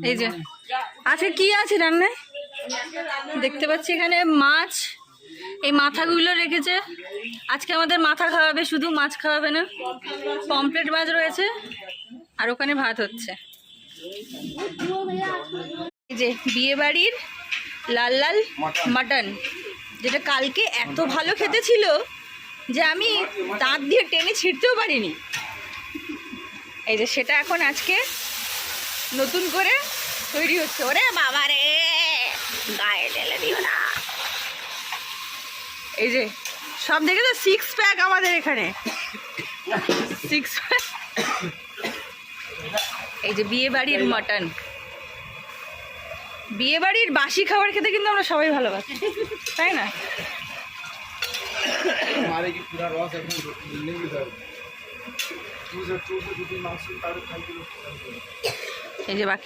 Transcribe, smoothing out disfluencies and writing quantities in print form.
এই যে আজকে কি আছে রান্নায় দেখতে পাচ্ছি এখানে মাছ, এই মাথাগুলো রেখেছে। আজকে আমাদের মাথা খাওয়াবে, শুধু মাছ খাওয়াবে না। পমপ্লেট মাছ রয়েছে আর ওখানে ভাত হচ্ছে। এই যে বিয়ে বাড়ির লাল লাল মাটন, যেটা কালকে এত ভালো খেতে ছিল যে আমি দাঁত দিয়ে টেনে ছিঁড়তেও পারিনি। এই যে সেটা এখন আজকে নতুন করে তৈরি হচ্ছে। ওরে বাবা রে, গায়ে ঢেলে দিও না। এই যে সব দেখেছো, 6 প্যাক আমাদের এখানে, 6 প্যাক। এই যে বিয়ে বাড়ির মটন। বিয়ে বাড়ির বাসি খাবার খেতে কিন্তু আমরা সবাই ভালোবাসি, তাই না? এই যে বাকি